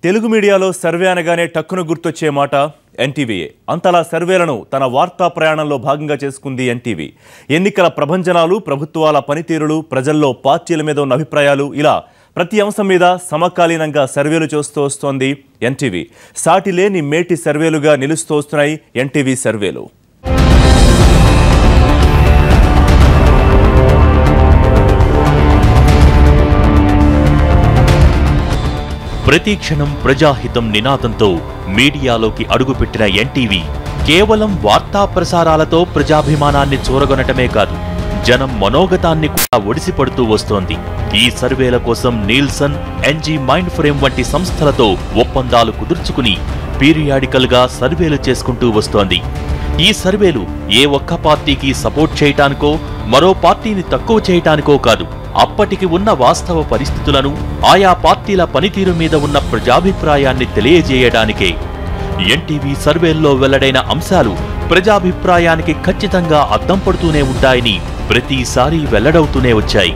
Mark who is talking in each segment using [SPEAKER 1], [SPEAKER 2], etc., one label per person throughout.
[SPEAKER 1] తెలుగు మీడియాలో సర్వే అనగానే టక్కున గుర్తొచ్చే మాట ఎన్టీవీయే. అంతలా సర్వేలను తన వార్తా ప్రయాణంలో భాగంగా చేసుకుంది ఎన్టీవీ. ఎన్నికల ప్రభంజనాలు, ప్రభుత్వాల పనితీరులు, ప్రజల్లో పార్టీల మీద ఉన్న అభిప్రాయాలు, ఇలా ప్రతి అంశం మీద సమకాలీనంగా సర్వేలు చేస్తూ వస్తోంది ఎన్టీవీ. సాటి లేని మేటి సర్వేలుగా నిలుస్తూ వస్తున్నాయి ఎన్టీవీ సర్వేలు.
[SPEAKER 2] ప్రతి క్షణం ప్రజాహితం నినాదంతో మీడియాలోకి అడుగుపెట్టిన ఎన్టీవీ కేవలం వార్తా ప్రసారాలతో ప్రజాభిమానాన్ని చూరగొనటమే కాదు, జనం మనోగతాన్ని కూడా ఒడిసిపడుతూ వస్తోంది. ఈ సర్వేల కోసం నీల్సన్, ఎన్జీ మైండ్ ఫ్రేమ్ వంటి సంస్థలతో ఒప్పందాలు కుదుర్చుకుని పీరియాడికల్ గా సర్వేలు చేసుకుంటూ వస్తోంది. ఈ సర్వేలు ఏ ఒక్క పార్టీకి సపోర్ట్ చేయటానికో, మరో పార్టీని తక్కువ చేయటానికో కాదు, అప్పటికి ఉన్న వాస్తవ పరిస్థితులను, ఆయా పార్టీల పనితీరు మీద ఉన్న ప్రజాభిప్రాయాన్ని తెలియజేయడానికే. ఎన్టీవీ సర్వేల్లో వెల్లడైన అంశాలు ప్రజాభిప్రాయానికి ఖచ్చితంగా అద్దం పడుతూనే ఉంటాయని ప్రతిసారి వెల్లడవుతూనే వచ్చాయి.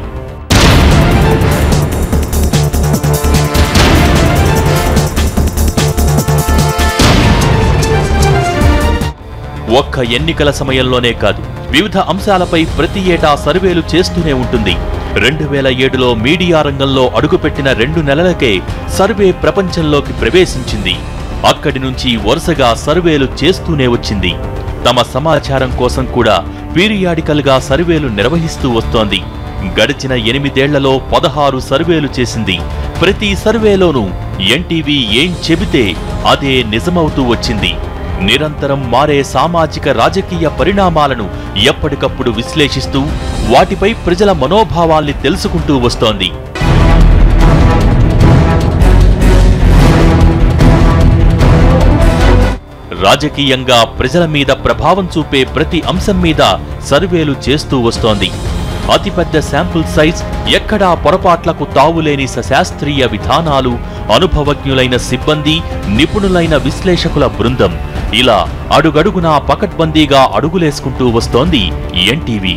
[SPEAKER 2] ఒక్క ఎన్నికల సమయంలోనే కాదు, వివిధ అంశాలపై ప్రతి ఏటా సర్వేలు చేస్తూనే ఉంటుంది. 2007లో మీడియా రంగంలో అడుగుపెట్టిన 2 నెలలకే సర్వే ప్రపంచంలోకి ప్రవేశించింది. అక్కడి నుంచి వరుసగా సర్వేలు చేస్తూనే వచ్చింది. తమ సమాచారం కోసం కూడా పీరియాడికల్ గా సర్వేలు నిర్వహిస్తూ వస్తోంది. గడిచిన 8 ఏళ్లలో 16 సర్వేలు చేసింది. ప్రతి సర్వేలోనూ ఎన్టీవీ ఏం చెబితే అదే నిజమవుతూ వచ్చింది. నిరంతరం మారే సామాజిక రాజకీయ పరిణామాలను ఎప్పటికప్పుడు విశ్లేషిస్తూ వాటిపై ప్రజల మనోభావాల్ని తెలుసుకుంటూ వస్తోంది. రాజకీయంగా ప్రజల మీద ప్రభావం చూపే ప్రతి అంశం మీద సర్వేలు చేస్తూ వస్తోంది. అతిపెద్ద శాంపుల్ సైజ్, ఎక్కడా పొరపాట్లకు తావులేని సశాస్త్రీయ విధానాలు, అనుభవజ్ఞులైన సిబ్బంది, నిపుణులైన విశ్లేషకుల బృందం, ఇలా అడుగడుగునా పకడ్బందీగా అడుగులేసుకుంటూ వస్తోంది ఎన్టీవీ.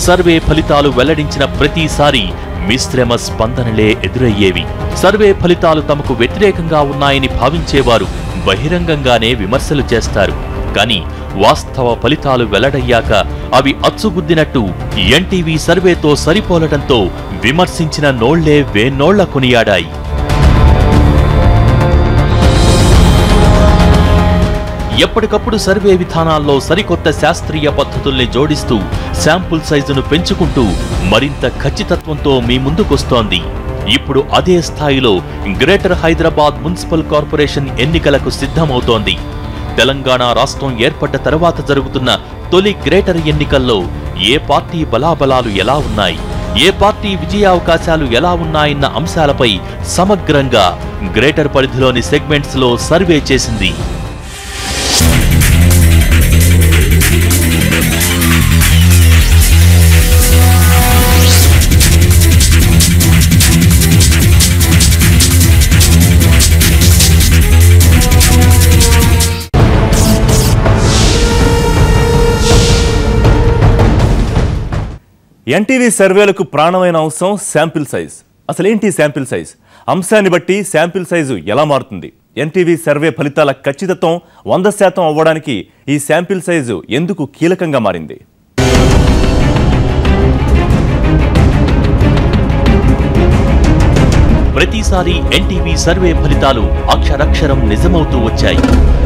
[SPEAKER 2] సర్వే ఫలితాలు వెల్లడించిన ప్రతిసారి మిశ్రమ స్పందనలే ఎదురయ్యేవి. సర్వే ఫలితాలు తమకు వ్యతిరేకంగా ఉన్నాయని భావించేవారు బహిరంగంగానే విమర్శలు చేస్తారు. కానీ వాస్తవ ఫలితాలు వెల్లడయ్యాక అవి అచ్చుగుద్దినట్టు ఎన్టీవీ సర్వేతో సరిపోలటంతో విమర్శించిన నోళ్లే వేన్నోళ్ల కొనియాడాయి. ఎప్పటికప్పుడు సర్వే విధానాల్లో సరికొత్త శాస్త్రీయ పద్ధతుల్ని జోడిస్తూ శాంపుల్ సైజును పెంచుకుంటూ మరింత ఖచ్చితత్వంతో మీ ముందుకొస్తోంది. ఇప్పుడు అదే స్థాయిలో గ్రేటర్ హైదరాబాద్ మున్సిపల్ కార్పొరేషన్ ఎన్నికలకు సిద్ధమవుతోంది. తెలంగాణ రాష్ట్రం ఏర్పడ్డ తర్వాత జరుగుతున్న తొలి గ్రేటర్ ఎన్నికల్లో ఏ పార్టీ బలాబలాలు ఎలా ఉన్నాయి, ఏ పార్టీ విజయావకాశాలు ఎలా ఉన్నాయన్న అంశాలపై సమగ్రంగా గ్రేటర్ పరిధిలోని సెగ్మెంట్స్ లో సర్వే చేసింది.
[SPEAKER 1] ఎన్టీవీ సర్వేలకు ప్రాణమైన అంశం శాంపిల్ సైజ్. అసలేంటి శాంపిల్ సైజ్? అంశాన్ని బట్టి శాంపిల్ సైజు ఎలా మారుతుంది? ఎన్టీవీ సర్వే ఫలితాల ఖచ్చితత్వం 100% అవ్వడానికి ఈ శాంపిల్ సైజు ఎందుకు కీలకంగా మారింది?
[SPEAKER 2] ప్రతిసారి ఎన్టీవీ సర్వే ఫలితాలు అక్షరక్షరం నిజమవుతూ వచ్చాయి.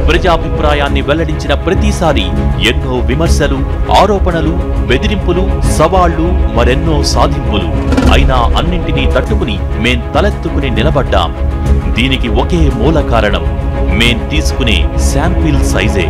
[SPEAKER 2] ప్రజాభిప్రాయాన్ని వెల్లడించిన ప్రతిసారి ఎన్నో విమర్శలు, ఆరోపణలు, బెదిరింపులు, సవాళ్లు, మరెన్నో సాధింపులు. అయినా అన్నింటినీ తట్టుకుని మేం తలెత్తుకుని నిలబడ్డాం. దీనికి ఒకే మూల కారణం, మేం తీసుకునే శాంపిల్ సైజే.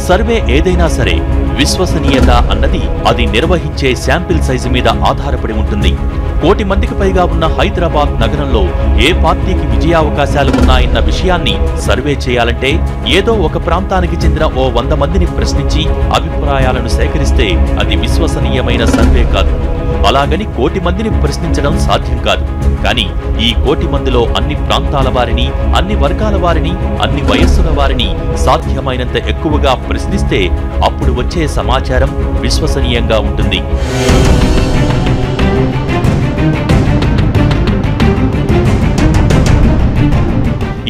[SPEAKER 2] సర్వే ఏదైనా సరే, విశ్వసనీయత అన్నది అది నిర్వహించే శాంపిల్ సైజు మీద ఆధారపడి ఉంటుంది. 1 కోటి మందికి పైగా ఉన్న హైదరాబాద్ నగరంలో ఏ పార్టీకి విజయావకాశాలు ఉన్నాయన్న విషయాన్ని సర్వే చేయాలంటే ఏదో ఒక ప్రాంతానికి చెందిన ఓ 100 మందిని ప్రశ్నించి అభిప్రాయాలను సేకరిస్తే అది విశ్వసనీయమైన సర్వే కాదు. అలాగని కోటి మందిని ప్రశ్నించడం సాధ్యం కాదు. కానీ ఈ కోటి మందిలో అన్ని ప్రాంతాల వారిని, అన్ని వర్గాల వారిని, అన్ని వయస్సుల వారిని సాధ్యమైనంత ఎక్కువగా ప్రశ్నిస్తే అప్పుడు వచ్చే సమాచారం విశ్వసనీయంగా ఉంటుంది.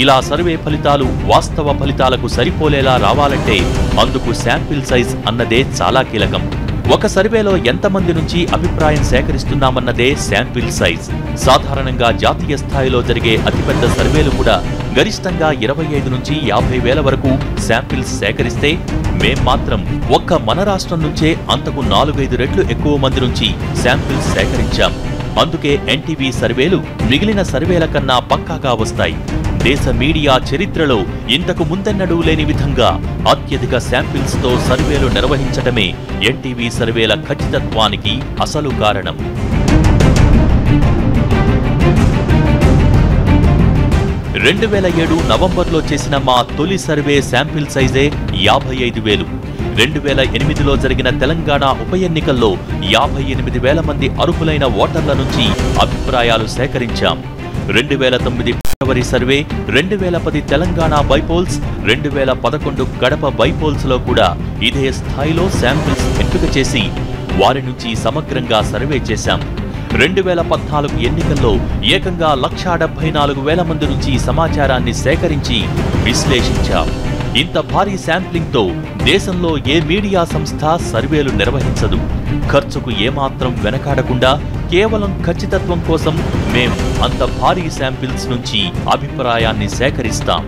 [SPEAKER 2] ఇలా సర్వే ఫలితాలు వాస్తవ ఫలితాలకు సరిపోలేలా రావాలంటే అందుకు శాంపిల్ సైజ్ అన్నదే చాలా కీలకం. ఒక సర్వేలో ఎంతమంది నుంచి అభిప్రాయం సేకరిస్తున్నామన్నదే శాంపిల్ సైజ్. సాధారణంగా జాతీయ స్థాయిలో జరిగే అతిపెద్ద సర్వేలు కూడా గరిష్టంగా 25 నుంచి 50,000 వరకు శాంపిల్స్ సేకరిస్తే మేం మాత్రం ఒక్క మన రాష్ట్రం నుంచే అంతకు 4-5 రెట్లు ఎక్కువ మంది నుంచి శాంపిల్స్ సేకరించాం. అందుకే ఎన్టీవీ సర్వేలు మిగిలిన సర్వేల కన్నా పక్కాగా వస్తాయి. దేశ మీడియా చరిత్రలో ఇంతకు ముందెన్నడూ లేని విధంగా అత్యధిక శాంపిల్స్ తో సర్వేలు నిర్వహించటమే ఎన్టీవీ సర్వేల ఖచ్చితత్వానికి అసలు కారణం. – 2007 నవంబర్లో చేసిన మా తొలి సర్వే శాంపిల్ సైజే 55,000. 2008లో జరిగిన తెలంగాణ ఉప ఎన్నికల్లో 58,000 మంది అర్హులైన ఓటర్ల నుంచి అభిప్రాయాలు సేకరించాం. 2009 ఫిబ్రవరి survey, 2010 Telangana bypolls, 2011 Kadapa bypolls లో కూడా ఇదే స్థాయిలో శాంపిల్స్ ఎంపిక చేసి వారి నుంచి సమగ్రంగా సర్వే చేశాం. 2014 ఎన్నికల్లో ఏకంగా 174,000 మంది నుంచి సమాచారాన్ని సేకరించి విశ్లేషించాం. ఇంత భారీ శాంప్లింగ్ తో దేశంలో ఏ మీడియా సంస్థ సర్వేలు నిర్వహించదు. ఖర్చుకు ఏమాత్రం వెనకాడకుండా కేవలం ఖచ్చితత్వం కోసం మేం అంత భారీ శాంపిల్స్ నుంచి అభిప్రాయాన్ని సేకరిస్తాం.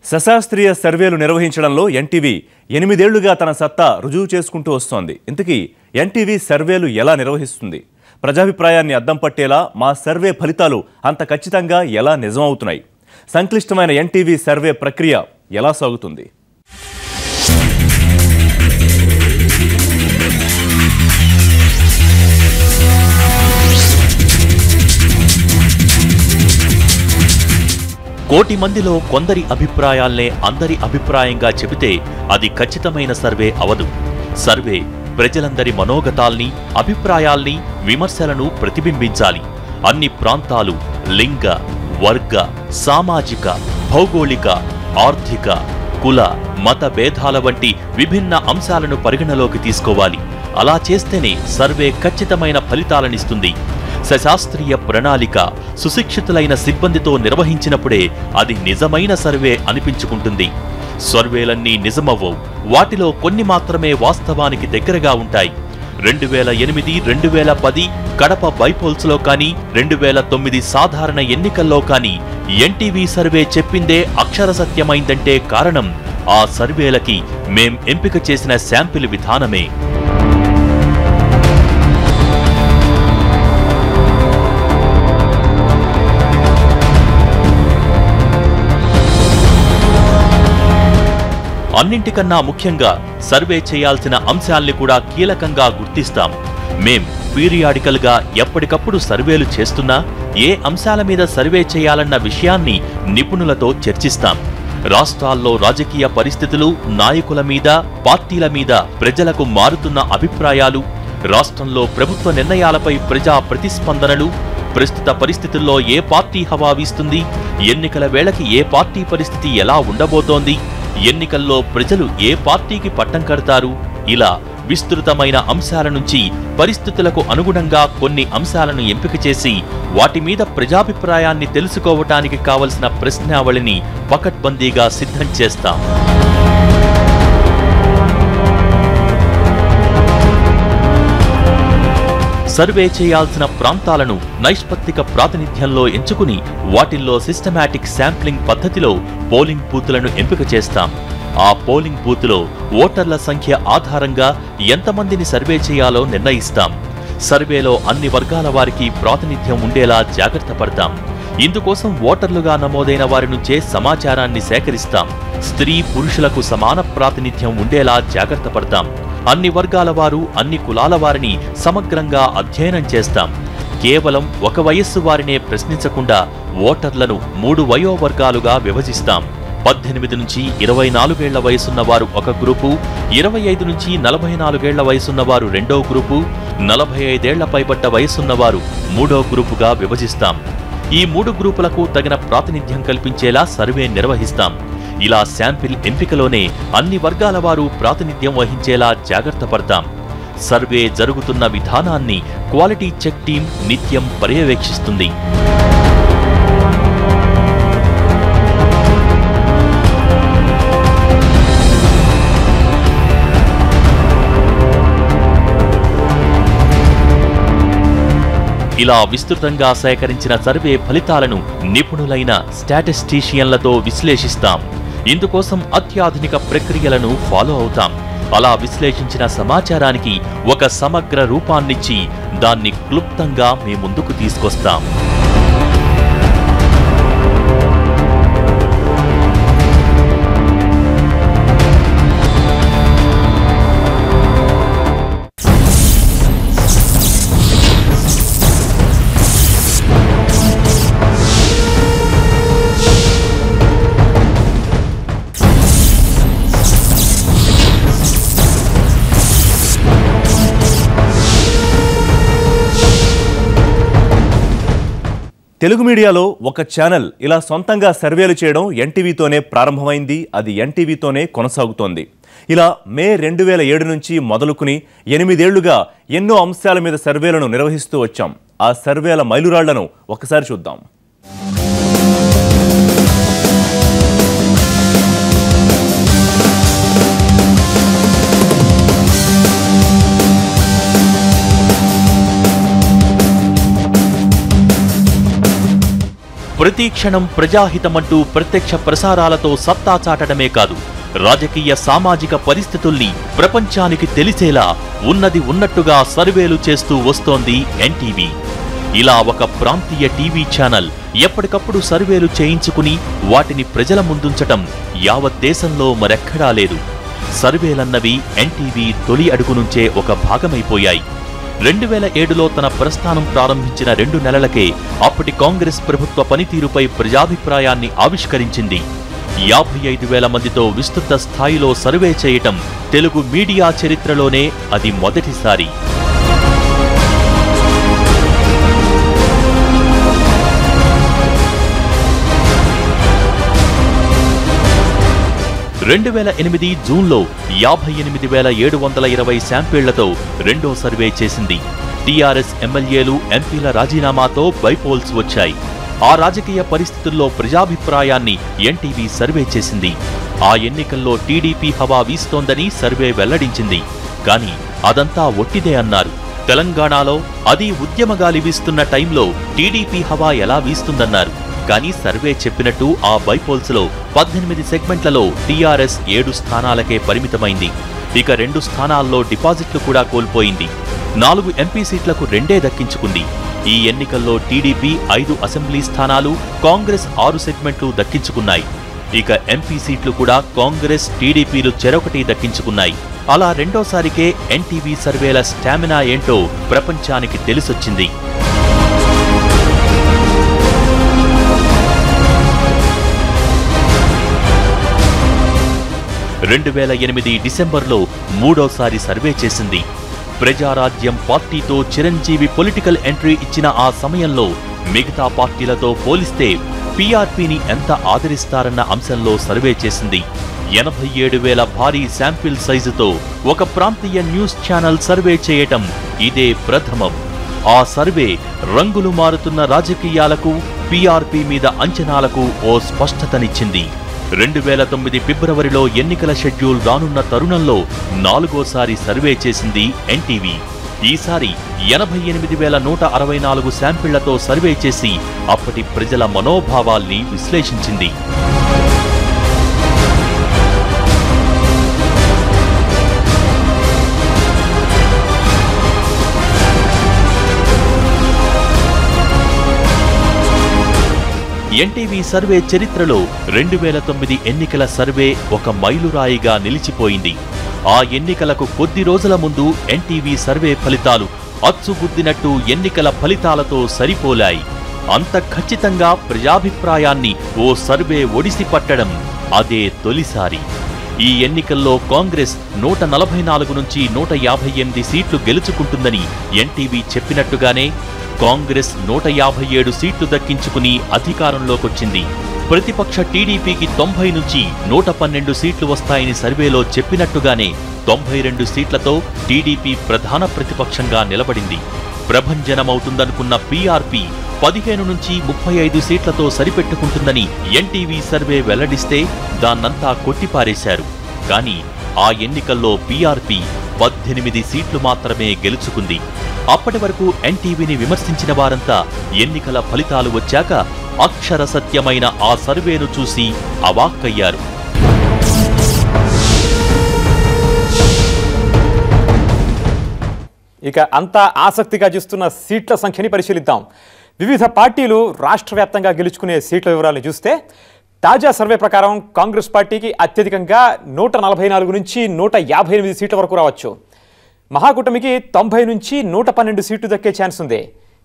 [SPEAKER 1] సశాస్త్రీయ సర్వేలు నిర్వహించడంలో ఎన్టీవీ 8 ఏళ్లుగా తన సత్తా రుజువు చేసుకుంటూ వస్తోంది. ఇంతకీ ఎన్టీవీ సర్వేలు ఎలా నిర్వహిస్తుంది? ప్రజాభిప్రాయాన్ని అద్దం పట్టేలా మా సర్వే ఫలితాలు అంత ఖచ్చితంగా ఎలా నిజమవుతున్నాయి? సంక్లిష్టమైన ఎన్టీవీ సర్వే ప్రక్రియ ఎలా సాగుతుంది?
[SPEAKER 2] కోటి మందిలో కొందరి అభిప్రాయాల్నే అందరి అభిప్రాయంగా చెబితే అది ఖచ్చితమైన సర్వే అవదు. సర్వే ప్రజలందరి మనోగతాల్ని, అభిప్రాయాల్ని, విమర్శలను ప్రతిబింబించాలి. అన్ని ప్రాంతాలు, లింగ, వర్గ, సామాజిక, భౌగోళిక, ఆర్థిక, కుల, మత భేదాల వంటి విభిన్న అంశాలను పరిగణలోకి తీసుకోవాలి. అలా చేస్తేనే సర్వే ఖచ్చితమైన ఫలితాలనిస్తుంది. సశాస్త్రీయ ప్రణాళిక, సుశిక్షితులైన సిబ్బందితో నిర్వహించినప్పుడే అది నిజమైన సర్వే అనిపించుకుంటుంది. సర్వేలన్నీ నిజమవ్వవు. వాటిలో కొన్ని మాత్రమే వాస్తవానికి దగ్గరగా ఉంటాయి. 2008, 2010 కడప బైపోల్స్లో కానీ, 2009 సాధారణ ఎన్నికల్లో కానీ ఎన్టీవీ సర్వే చెప్పిందే అక్షర సత్యమైందంటే కారణం ఆ సర్వేలకి మేం ఎంపిక చేసిన శాంపిల్ విధానమే. అన్నింటికన్నా ముఖ్యంగా సర్వే చేయాల్సిన అంశాల్ని కూడా కీలకంగా గుర్తిస్తాం. మేం పీరియాడికల్ గా ఎప్పటికప్పుడు సర్వేలు చేస్తున్నా ఏ అంశాల మీద సర్వే చేయాలన్న విషయాన్ని నిపుణులతో చర్చిస్తాం. రాష్ట్రాల్లో రాజకీయ పరిస్థితులు, నాయకుల మీద, పార్టీల మీద ప్రజలకు మారుతున్న అభిప్రాయాలు, రాష్ట్రంలో ప్రభుత్వ నిర్ణయాలపై ప్రజా ప్రతిస్పందనలు, ప్రస్తుత పరిస్థితుల్లో ఏ పార్టీ హవా వీస్తుంది, ఎన్నికల వేళకి ఏ పార్టీ పరిస్థితి ఎలా ఉండబోతోంది, ఎన్నికల్లో ప్రజలు ఏ పార్టీకి పట్టం కడతారు, ఇలా విస్తృతమైన అంశాల నుంచి పరిస్థితులకు అనుగుణంగా కొన్ని అంశాలను ఎంపిక చేసి వాటి మీద ప్రజాభిప్రాయాన్ని తెలుసుకోవటానికి కావలసిన ప్రశ్నావళిని పకడ్బందీగా సిద్ధం చేస్తాం. సర్వే చేయాల్సిన ప్రాంతాలను నైష్పత్తిక ప్రాతినిధ్యంలో ఎంచుకుని వాటిల్లో సిస్టమాటిక్ శాంప్లింగ్ పద్ధతిలో పోలింగ్ బూతులను ఎంపిక చేస్తాం. ఆ పోలింగ్ బూత్లో ఓటర్ల సంఖ్య ఆధారంగా ఎంతమందిని సర్వే చేయాలో నిర్ణయిస్తాం. సర్వేలో అన్ని వర్గాల వారికి ప్రాతినిధ్యం ఉండేలా జాగ్రత్త పడతాం. ఇందుకోసం ఓటర్లుగా నమోదైన వారి నుంచే సమాచారాన్ని సేకరిస్తాం. స్త్రీ పురుషులకు సమాన ప్రాతినిధ్యం ఉండేలా జాగ్రత్త పడతాం. అన్ని వర్గాల వారు, అన్ని కులాల వారిని సమగ్రంగా అధ్యయనం చేస్తాం. కేవలం ఒక వయస్సు వారినే ప్రశ్నించకుండా ఓటర్లను 3 వయోవర్గాలుగా విభజిస్తాం. 18 నుంచి 24 ఏళ్ల వయసున్న వారు ఒక గ్రూపు, 25 నుంచి 44 ఏళ్ల వయసున్న వారు రెండో గ్రూపు, 45 ఏళ్ల పైబడ్డ వయసున్న వారు మూడో గ్రూపుగా విభజిస్తాం. ఈ 3 గ్రూపులకు తగిన ప్రాతినిధ్యం కల్పించేలా సర్వే నిర్వహిస్తాం. ఇలా శాంపిల్ ఎంపికలోనే అన్ని వర్గాల వారు ప్రాతినిధ్యం వహించేలా జాగ్రత్త పడతాం. సర్వే జరుగుతున్న విధానాన్ని క్వాలిటీ చెక్ టీం నిత్యం పర్యవేక్షిస్తుంది. ఇలా విస్తృతంగా సేకరించిన సర్వే ఫలితాలను నిపుణులైన స్టాటిస్టీషియన్లతో విశ్లేషిస్తాం. ఇందుకోసం అత్యాధునిక ప్రక్రియలను ఫాలో అవుతాం. అలా విశ్లేషించిన సమాచారానికి ఒక సమగ్ర రూపాన్నిచ్చి దాన్ని క్లుప్తంగా మీ ముందుకు తీసుకొస్తాం.
[SPEAKER 1] తెలుగు మీడియాలో ఒక ఛానల్ ఇలా సొంతంగా సర్వేలు చేయడం ఎన్టీవీతోనే ప్రారంభమైంది. అది ఎన్టీవీతోనే కొనసాగుతోంది. ఇలా మే 2007 నుంచి మొదలుకుని 8 ఏళ్లుగా ఎన్నో అంశాల మీద సర్వేలను నిర్వహిస్తూ వచ్చాం. ఆ సర్వేల మైలురాళ్లను ఒకసారి చూద్దాం.
[SPEAKER 2] ప్రతి క్షణం ప్రజాహితమంటూ ప్రత్యక్ష ప్రసారాలతో సత్తా చాటడమే కాదు, రాజకీయ సామాజిక పరిస్థితుల్ని ప్రపంచానికి తెలిసేలా ఉన్నది ఉన్నట్టుగా సర్వేలు చేస్తూ వస్తోంది ఎన్టీవీ. ఇలా ఒక ప్రాంతీయ టీవీ ఛానల్ ఎప్పటికప్పుడు సర్వేలు చేయించుకుని వాటిని ప్రజల ముందుంచటం యావత్ దేశంలో మరెక్కడా లేదు. సర్వేలన్నవి ఎన్టీవీ తొలి అడుగు నుంచే ఒక భాగమైపోయాయి. 2007లో తన ప్రస్థానం ప్రారంభించిన 2 నెలలకే అప్పటి కాంగ్రెస్ ప్రభుత్వ పనితీరుపై ప్రజాభిప్రాయాన్ని ఆవిష్కరించింది. 55,000 మందితో విస్తృత స్థాయిలో సర్వే చేయటం తెలుగు మీడియా చరిత్రలోనే అది మొదటిసారి. 2008 జూన్లో 58,720 శాంపిళ్లతో రెండో సర్వే చేసింది. టీఆర్ఎస్ ఎమ్మెల్యేలు, ఎంపీల రాజీనామాతో బైపోల్స్ వచ్చాయి. ఆ రాజకీయ పరిస్థితుల్లో ప్రజాభిప్రాయాన్ని ఎన్టీవీ సర్వే చేసింది. ఆ ఎన్నికల్లో టీడీపీ హవా వీస్తోందని సర్వే వెల్లడించింది. కానీ అదంతా ఒట్టిదే అన్నారు. తెలంగాణలో అది ఉద్యమగాలి వీస్తున్న టైంలో టీడీపీ హవా ఎలా వీస్తుందన్నారు. కానీ సర్వే చెప్పినట్టు ఆ బైపోల్స్ లో 18 సెగ్మెంట్లలో టీఆర్ఎస్ 7 స్థానాలకే పరిమితమైంది. ఇక 2 స్థానాల్లో డిపాజిట్లు కూడా కోల్పోయింది. 4 ఎంపీ సీట్లకు 2 దక్కించుకుంది. ఈ ఎన్నికల్లో టీడీపీ 5 అసెంబ్లీ స్థానాలు, కాంగ్రెస్ 6 సెగ్మెంట్లు దక్కించుకున్నాయి. ఇక ఎంపీ సీట్లు కూడా కాంగ్రెస్, టీడీపీలు చెరొకటి దక్కించుకున్నాయి. అలా రెండోసారికే ఎన్టీవీ సర్వేల స్టామినా ఏంటో ప్రపంచానికి తెలిసొచ్చింది. 2008 డిసెంబర్లో మూడోసారి సర్వే చేసింది. ప్రజారాజ్యం పార్టీతో చిరంజీవి పొలిటికల్ ఎంట్రీ ఇచ్చిన ఆ సమయంలో మిగతా పార్టీలతో పోలిస్తే పీఆర్పీని ఎంత ఆదరిస్తారన్న అంశంలో సర్వే చేసింది. 87,000 భారీ శాంపిల్ సైజుతో ఒక ప్రాంతీయ న్యూస్ ఛానల్ సర్వే చేయటం ఇదే ప్రథమం. ఆ సర్వే రంగులు మారుతున్న రాజకీయాలకు, పీఆర్పీ మీద అంచనాలకు ఓ స్పష్టతనిచ్చింది. 2009 ఫిబ్రవరిలో ఎన్నికల షెడ్యూల్ రానున్న తరుణంలో 4వసారి సర్వే చేసింది ఎన్టీవీ. ఈసారి 88,164 శాంపిళ్లతో సర్వే చేసి అప్పటి ప్రజల మనోభావాల్ని విశ్లేషించింది. ఎన్టీవీ సర్వే చరిత్రలో 2009 ఎన్నికల సర్వే ఒక మైలురాయిగా నిలిచిపోయింది. ఆ ఎన్నికలకు కొద్ది రోజుల ముందు ఎన్టీవీ సర్వే ఫలితాలు అచ్చుగుద్దినట్టు ఎన్నికల ఫలితాలతో సరిపోలాయి. అంత ఖచ్చితంగా ప్రజాభిప్రాయాన్ని ఓ సర్వే ఒడిసి పట్టడం అదే తొలిసారి. ఈ ఎన్నికల్లో కాంగ్రెస్ 144 నుంచి 158 సీట్లు గెలుచుకుంటుందని ఎన్టీవీ చెప్పినట్టుగానే కాంగ్రెస్ 157 సీట్లు దక్కించుకుని అధికారంలోకొచ్చింది. ప్రతిపక్ష టీడీపీకి 90 నుంచి 112 సీట్లు వస్తాయని సర్వేలో చెప్పినట్టుగానే 92 సీట్లతో టీడీపీ ప్రధాన ప్రతిపక్షంగా నిలబడింది. ప్రభంజనమవుతుందనుకున్న పీఆర్పీ 15 నుంచి 35 సీట్లతో సరిపెట్టుకుంటుందని ఎన్టీవీ సర్వే వెల్లడిస్తే దాన్నంతా కొట్టిపారేశారు. కానీ ఆ ఎన్నికల్లో పీఆర్పీ 18 సీట్లు మాత్రమే గెలుచుకుంది. అప్పటి వరకు ఎన్టీవీని విమర్శించిన వారంతా ఎన్నికల ఫలితాలు వచ్చాక అక్షర సత్యమైన ఆ సర్వేను చూసి అవాక్కయ్యారు.
[SPEAKER 3] ఇక అంతా ఆసక్తిగా చూస్తున్న సీట్ల సంఖ్యని పరిశీలిద్దాం. వివిధ పార్టీలు రాష్ట్ర వ్యాప్తంగా గెలుచుకునే సీట్ల వివరాలు చూస్తే తాజా సర్వే ప్రకారం కాంగ్రెస్ పార్టీకి అత్యధికంగా 144 నుంచి 158 సీట్ల వరకు రావచ్చు. మహాకూటమికి 90 నుంచి 112 సీట్లు దక్కే ఛాన్స్ ఉంది.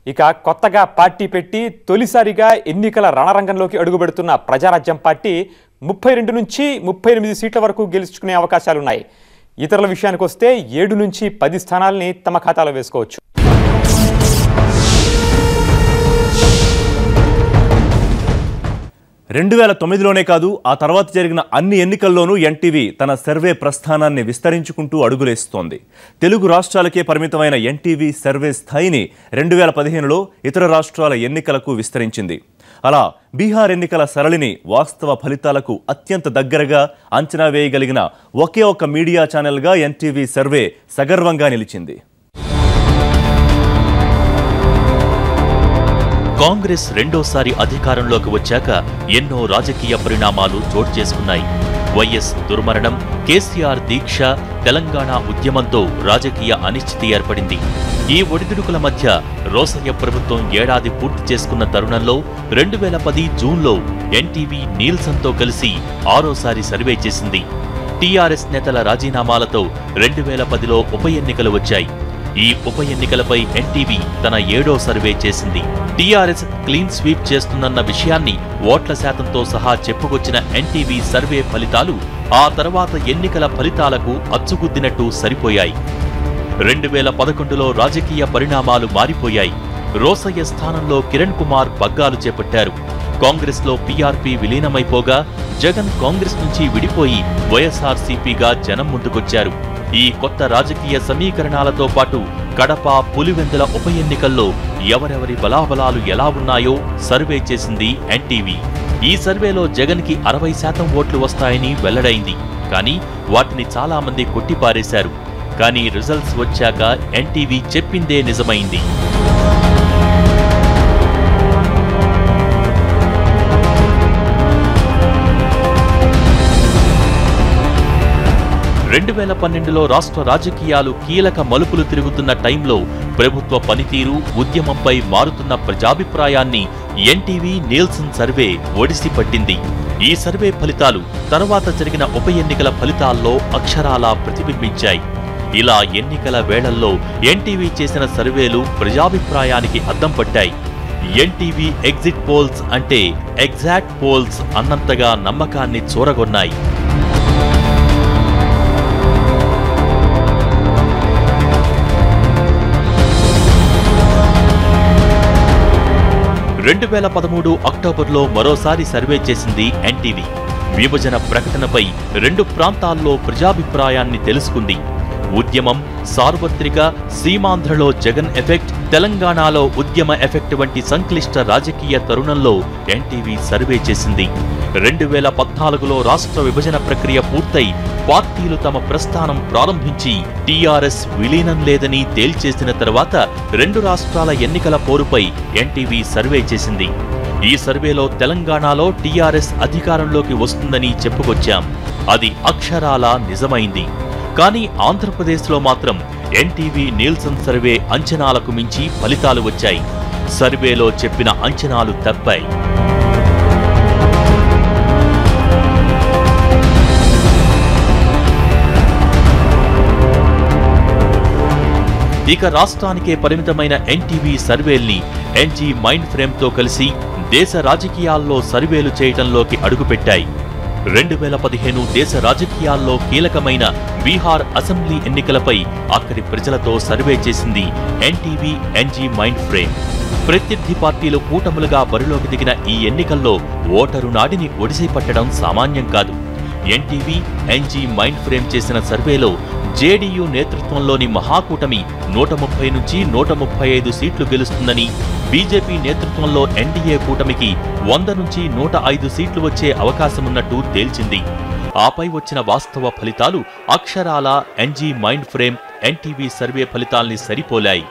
[SPEAKER 3] ఇక కొత్తగా పార్టీ పెట్టి తొలిసారిగా ఎన్నికల రణరంగంలోకి అడుగుపెడుతున్న ప్రజారాజ్యం పార్టీ 32 నుంచి 38 సీట్ల వరకు గెలుచుకునే అవకాశాలున్నాయి. ఇతరుల విషయానికి వస్తే 7 నుంచి 10 స్థానాల్ని తమ ఖాతాలో వేసుకోవచ్చు.
[SPEAKER 1] రెండు 2009లోనే కాదు, ఆ తర్వాత జరిగిన అన్ని ఎన్నికల్లోనూ ఎన్టీవీ తన సర్వే ప్రస్థానాన్ని విస్తరించుకుంటూ అడుగులేస్తోంది. తెలుగు రాష్ట్రాలకే పరిమితమైన ఎన్టీవీ సర్వే స్థాయిని 2015లో ఇతర రాష్ట్రాల ఎన్నికలకు విస్తరించింది. అలా బీహార్ ఎన్నికల సరళిని వాస్తవ ఫలితాలకు అత్యంత దగ్గరగా అంచనా వేయగలిగిన ఒకే ఒక్క మీడియా ఛానల్గా ఎన్టీవీ సర్వే సగర్వంగా నిలిచింది.
[SPEAKER 2] కాంగ్రెస్ రెండోసారి అధికారంలోకి వచ్చాక ఎన్నో రాజకీయ పరిణామాలు చోటు చేసుకున్నాయి. వైఎస్ దుర్మరణం, కేసీఆర్ దీక్ష, తెలంగాణ ఉద్యమంతో రాజకీయ అనిశ్చితి ఏర్పడింది. ఈ ఒడిదుడుకుల మధ్య రోసయ్య ప్రభుత్వం ఏడాది పూర్తి చేసుకున్న తరుణంలో 2010 జూన్లో ఎన్టీవీ నీల్సన్తో కలిసి 6వ సర్వే చేసింది. టీఆర్ఎస్ నేతల రాజీనామాలతో 2010లో ఉప ఎన్నికలు వచ్చాయి. ఈ ఉప ఎన్నికలపై ఎన్టీవీ తన 7వ సర్వే చేసింది. టీఆర్ఎస్ క్లీన్ స్వీప్ చేస్తుందన్న విషయాన్ని ఓట్ల శాతంతో సహా చెప్పుకొచ్చిన ఎన్టీవీ సర్వే ఫలితాలు ఆ తర్వాత ఎన్నికల ఫలితాలకు అచ్చుగుద్దినట్టు సరిపోయాయి. 2011లో రాజకీయ పరిణామాలు మారిపోయాయి. రోసయ్య స్థానంలో కిరణ్ కుమార్ పగ్గాలు చేపట్టారు. కాంగ్రెస్లో పీఆర్పీ విలీనమైపోగా జగన్ కాంగ్రెస్ నుంచి విడిపోయి వైఎస్ఆర్సీపీగా జనం ముందుకొచ్చారు. ఈ కొత్త రాజకీయ సమీకరణాలతో పాటు కడప, పులివెందుల ఉప ఎన్నికల్లో ఎవరెవరి బలాబలాలు ఎలా ఉన్నాయో సర్వే చేసింది ఎన్టీవీ. ఈ సర్వేలో జగన్కి 60% ఓట్లు వస్తాయని వెల్లడైంది. కానీ వాటిని చాలా మంది కొట్టిపారేశారు. కానీ రిజల్ట్స్ వచ్చాక ఎన్టీవీ చెప్పిందే నిజమైంది. 2012లో రాష్ట్ర రాజకీయాలు కీలక మలుపులు తిరుగుతున్న టైంలో ప్రభుత్వ పనితీరు, ఉద్యమంపై మారుతున్న ప్రజాభిప్రాయాన్ని ఎన్టీవీ నీల్సన్ సర్వే ఒడిసి పట్టింది. ఈ సర్వే ఫలితాలు తర్వాత జరిగిన ఉప ఎన్నికల ఫలితాల్లో అక్షరాలా ప్రతిబింబించాయి. ఇలా ఎన్నికల వేళల్లో ఎన్టీవీ చేసిన సర్వేలు ప్రజాభిప్రాయానికి అద్దం పట్టాయి. ఎన్టీవీ ఎగ్జిట్ పోల్స్ అంటే ఎగ్జాక్ట్ పోల్స్ అన్నంతగా నమ్మకాన్ని చూరగొన్నాయి. అక్టోబర్లో మరోసారి సర్వే చేసింది ఎన్టీవీ. విభజన ప్రకటనపై 2 ప్రాంతాల్లో ప్రజాభిప్రాయాన్ని తెలుసుకుంది. ఉద్యమం, సార్వత్రిక, సీమాంధ్రలో జగన్ ఎఫెక్ట్, తెలంగాణలో ఉద్యమ ఎఫెక్ట్ వంటి సంక్లిష్ట రాజకీయ తరుణంలో ఎన్టీవీ సర్వే చేసింది. 2014లో రాష్ట్ర విభజన ప్రక్రియ పూర్తయి పార్టీలు తమ ప్రస్థానం ప్రారంభించి టీఆర్ఎస్ విలీనం లేదని తేల్చేసిన తర్వాత 2 రాష్ట్రాల ఎన్నికల పోరుపై ఎన్టీవీ సర్వే చేసింది. ఈ సర్వేలో తెలంగాణలో టీఆర్ఎస్ అధికారంలోకి వస్తుందని చెప్పుకొచ్చాం. అది అక్షరాలా నిజమైంది. కానీ ఆంధ్రప్రదేశ్లో మాత్రం ఎన్టీవీ నీల్సన్ సర్వే అంచనాలకు మించి ఫలితాలు వచ్చాయి. సర్వేలో చెప్పిన అంచనాలు తప్పాయి. ఇక రాష్ట్రానికే పరిమితమైన ఎన్టీవీ సర్వేల్ని ఎన్జీ మైండ్ ఫ్రేమ్తో కలిసి దేశ రాజకీయాల్లో సర్వేలు చేయటంలోకి అడుగుపెట్టాయి. 2015 దేశ రాజకీయాల్లో కీలకమైన బీహార్ అసెంబ్లీ ఎన్నికలపై అక్కడి ప్రజలతో సర్వే చేసింది ఎన్టీవీ ఎన్జీ మైండ్ ఫ్రేమ్. ప్రత్యర్థి పార్టీలు కూటములుగా బరిలోకి దిగిన ఈ ఎన్నికల్లో ఓటరు నాడిని ఒడిసి పట్టడం సామాన్యం కాదు. ఎన్టీవీ ఎన్జీ మైండ్ ఫ్రేమ్ చేసిన సర్వేలో జేడీయూ నేతృత్వంలోని మహాకూటమి 130 నుంచి 135 సీట్లు గెలుస్తుందని, బీజేపీ నేతృత్వంలో ఎన్డీఏ కూటమికి 100 నుంచి 105 సీట్లు వచ్చే అవకాశమున్నట్టు తేల్చింది. ఆపై వచ్చిన వాస్తవ ఫలితాలు అక్షరాల ఎన్జీ మైండ్ ఫ్రేమ్ ఎన్టీవీ సర్వే ఫలితాల్ని సరిపోలాయి.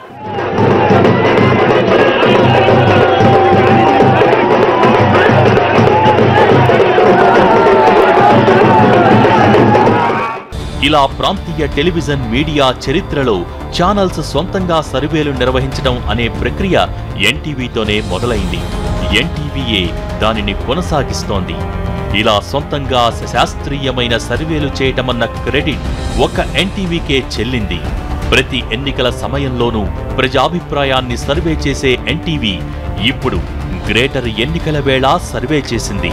[SPEAKER 2] ఇలా ప్రాంతీయ టెలివిజన్ మీడియా చరిత్రలో ఛానల్స్ సొంతంగా సర్వేలు నిర్వహించడం అనే ప్రక్రియ ఎన్టీవీతోనే మొదలైంది. ఎన్టీవీయే దానిని కొనసాగిస్తోంది. ఇలా సొంతంగా శాస్త్రీయమైన సర్వేలు చేయటమన్న క్రెడిట్ ఒక్క ఎన్టీవీకే చెల్లింది. ప్రతి ఎన్నికల సమయంలోనూ ప్రజాభిప్రాయాన్ని సర్వే చేసే ఎన్టీవీ ఇప్పుడు గ్రేటర్ ఎన్నికల వేళ సర్వే చేసింది.